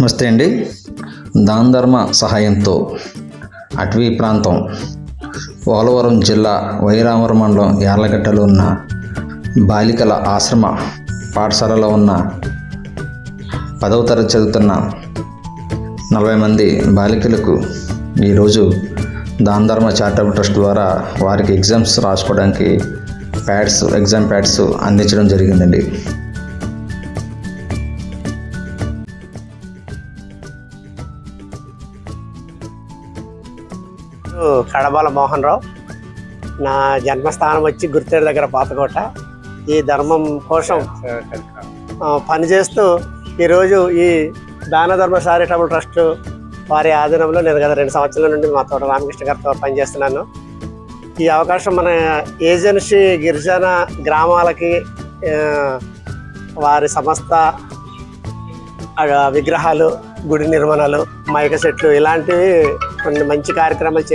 నమస్తే అండి. దాన ధర్మ సహాయంతో అటవీ ప్రాంతం పోలవరం జిల్లా వైరావరం మండలం యార్లగడ్డలో ఉన్న బాలికల ఆశ్రమ పాఠశాలలో ఉన్న 10వ తరగతి చదువుతున్న 40 మంది బాలికలకు ఈరోజు దాన ధర్మ చారిటబుల్ ట్రస్ట్ ద్వారా వారికి ఎగ్జామ్స్ రాసుకోవడానికి ఎగ్జామ్ ప్యాడ్స్ అందించడం జరిగిందండి. కడబాల మోహన్ రావు. నా జన్మస్థానం వచ్చి గుర్తేరు దగ్గర పాతకోట. ఈ ధర్మం కోసం పనిచేస్తూ ఈరోజు ఈ దాన ధర్మ చారిటబుల్ ట్రస్ట్ వారి ఆధీనంలో నేను గత 2 సంవత్సరాల నుండి మా తోట రామకృష్ణ గారితో పనిచేస్తున్నాను. ఈ అవకాశం మన ఏజెన్సీ గిరిజన గ్రామాలకి వారి సంస్థ విగ్రహాలు, గుడి నిర్మాణాలు, మైక చెట్లు ఇలాంటివి కొన్ని మంచి కార్యక్రమాలు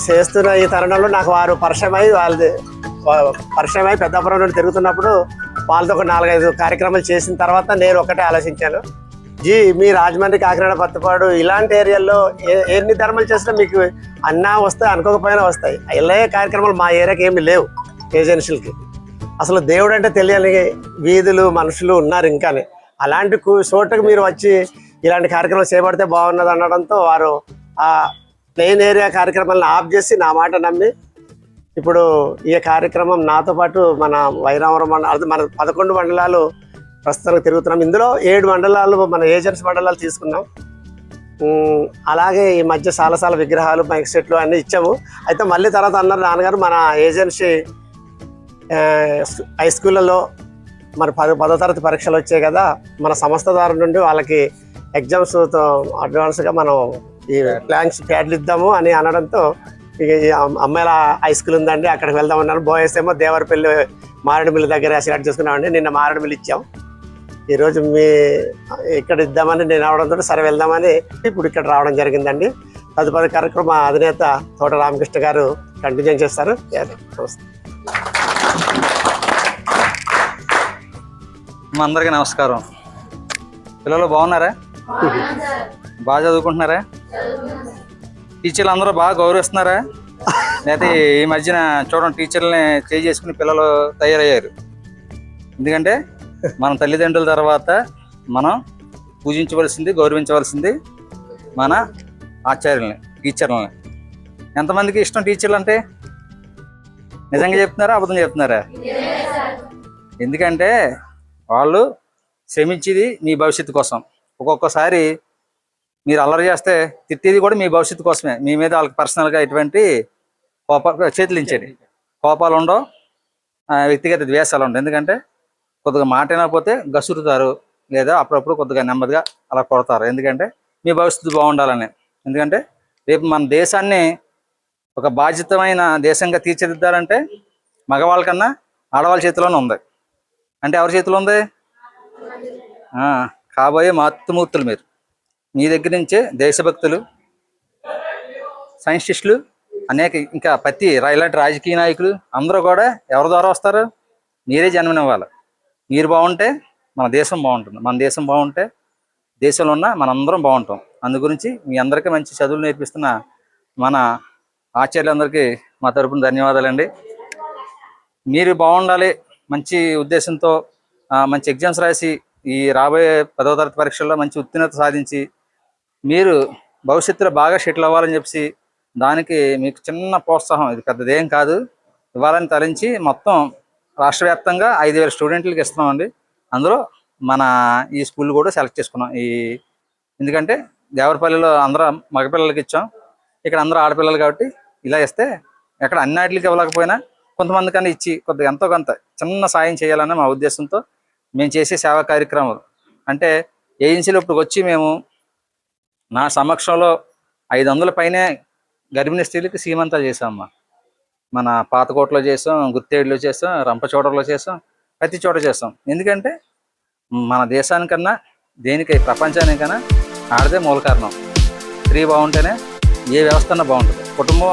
చేస్తున్న ఈ తరుణంలో నాకు వారు పరిచయమై పెద్దాపురం నుండి తిరుగుతున్నప్పుడు వాళ్ళతో ఒక 4-5 కార్యక్రమాలు చేసిన తర్వాత నేను ఒకటే ఆలోచించాను, మీ రాజమండ్రి, కాకినాడ, కొత్తపాడు ఇలాంటి ఏరియాల్లో ఎన్ని ధర్మాలు చేసినా మీకు అన్నా వస్తాయి, అనుకోకపోయినా వస్తాయి. ఇలాగే కార్యక్రమాలు మా ఏరియాకి ఏమి లేవు. ఏజెన్సీలకి అసలు దేవుడు అంటే తెలియని వీధులు, మనుషులు ఉన్నారు ఇంకానే. అలాంటి చోటకు మీరు వచ్చి ఇలాంటి కార్యక్రమాలు చేపడితే బాగున్నది అనడంతో వారు ఆ ప్లెయిన్ ఏరియా కార్యక్రమాలను ఆఫ్ చేసి నా మాట నమ్మి ఇప్పుడు ఈ కార్యక్రమం నాతో పాటు మన వైరావరం మండలం, మన 11 మండలాలు ప్రస్తుతానికి తిరుగుతున్నాం. ఇందులో 7 మండలాలు మన ఏజెన్సీ మండలాలు తీసుకున్నాం. అలాగే ఈ మధ్య చాలా విగ్రహాలు, మైక్ సెట్లు అన్నీ ఇచ్చాము. అయితే మళ్ళీ తర్వాత అన్నారు నాన్నగారు, మన ఏజెన్సీ హై స్కూళ్ళలో మరి 10వ తరగతి పరీక్షలు వచ్చాయి కదా, మన సంస్థ ద్వారా నుండి వాళ్ళకి ఎగ్జామ్స్తో అడ్వాన్స్గా మనం ఈ ప్లాంక్స్ ప్యాడ్లు ఇద్దాము అని అనడంతో ఇక అమ్మాయిల హై స్కూల్ ఉందండి, అక్కడికి వెళ్దామన్నారు. బాయ్స్ ఏమో దేవరపల్లి మారేడుమిల్లి దగ్గర సెలెక్ట్ చేసుకున్నామండి. నిన్న మారేడుమిల్లి ఇచ్చాం. ఈరోజు ఇక్కడ ఇద్దామని నేను రావడంతో సరే వెళ్దామని ఇప్పుడు ఇక్కడ రావడం జరిగిందండి. తదుపరి కార్యక్రమం అధినేత తోట రామకృష్ణ గారు కంటిన్యూ చేస్తారు. అందరికీ నమస్కారం. పిల్లలు బాగున్నారా? బాగా చదువుకుంటున్నారా? టీచర్లు అందరూ బాగా గౌరవిస్తున్నారా? లేకపోతే ఈ మధ్యన చూడండి, టీచర్లని చేసుకుని పిల్లలు తయారయ్యారు. ఎందుకంటే మన తల్లిదండ్రుల తర్వాత మనం పూజించవలసింది, గౌరవించవలసింది మన ఆచార్యుల్ని, టీచర్లని. ఎంతమందికి ఇష్టం టీచర్లు అంటే? నిజంగా చెప్తున్నారా, అబద్ధం చెప్తున్నారా? ఎందుకంటే వాళ్ళు శ్రమించేది మీ భవిష్యత్తు కోసం. ఒక్కొక్కసారి మీరు అల్లరి చేస్తే తిట్టేది కూడా మీ భవిష్యత్తు కోసమే. మీ మీద వాళ్ళకి పర్సనల్గా ఎటువంటి చేతులించేది కోపాలు ఉండవు, వ్యక్తిగత ద్వేషాలు ఉండవు. ఎందుకంటే కొద్దిగా మాట అయినపోతే గసురుతారు, లేదా అప్పుడప్పుడు కొద్దిగా నెమ్మదిగా అలా కొడతారు. ఎందుకంటే మీ భవిష్యత్తు బాగుండాలని. ఎందుకంటే రేపు మన దేశాన్ని ఒక బాధ్యతమైన దేశంగా తీర్చిదిద్దాలంటే మగవాళ్ళ కన్నా ఆడవాళ్ళ చేతిలోనే ఉంది. అంటే ఎవరి చేతిలో ఉంది? కాబోయే మాతృమూర్తులు మీరు. మీ దగ్గర నుంచే దేశభక్తులు, సైంటిస్టులు, అనేక ఇంకా ఇలాంటి రాజకీయ నాయకులు అందరూ కూడా ఎవరి ద్వారా వస్తారు? మీరే జన్మనివ్వాలి. మీరు బాగుంటే మన దేశం బాగుంటుంది. మన దేశం బాగుంటే దేశంలో ఉన్న మనందరం బాగుంటాం. అందు గురించి మీ అందరికీ మంచి చదువులు నేర్పిస్తున్న మన ఆచార్యులందరికీ మా తరపున ధన్యవాదాలండి. మీరు బాగుండాలి మంచి ఉద్దేశంతో మంచి ఎగ్జామ్స్ రాసి ఈ రాబోయే 10వ తరగతి పరీక్షల్లో మంచి ఉత్తీర్ణత సాధించి మీరు భవిష్యత్తులో బాగా సెటిల్ అవ్వాలని చెప్పి దానికి మీకు చిన్న ప్రోత్సాహం, ఇది పెద్దదేం కాదు, ఇవ్వాలని తలంచి మొత్తం రాష్ట్ర వ్యాప్తంగా 5,000 స్టూడెంట్లకి ఇస్తున్నామండి. అందులో మన ఈ స్కూల్ కూడా సెలెక్ట్ చేసుకున్నాం. ఎందుకంటే దేవరపల్లిలో అందరూ మగపిల్లలకి ఇచ్చాం, ఇక్కడ అందరూ ఆడపిల్లలు కాబట్టి ఇలా ఇస్తే ఎక్కడ అన్నిటికి ఇవ్వలేకపోయినా కొంతమంది కన్నా ఇచ్చి కొద్దిగా ఎంతో కొంత చిన్న సాయం చేయాలన్న మా ఉద్దేశంతో మేము చేసే సేవా కార్యక్రమాలు. అంటే ఏజెన్సీలో ఇప్పుడు వచ్చి మేము నా సమక్షంలో 500 పైనే గర్భిణీ స్త్రీలకి సీమంతాలు చేసామమ్మా. మన పాతకోటలో చేసాం, గుర్తేడులో చేసాం, రంపచోడలో చేసాం, ప్రతి చోట చేస్తాం. ఎందుకంటే మన దేశానికన్నా దేనికి ప్రపంచానికన్నా ఆడదే మూల కారణం. స్త్రీ బాగుంటేనే ఏ వ్యవస్థ బాగుంటుంది. కుటుంబం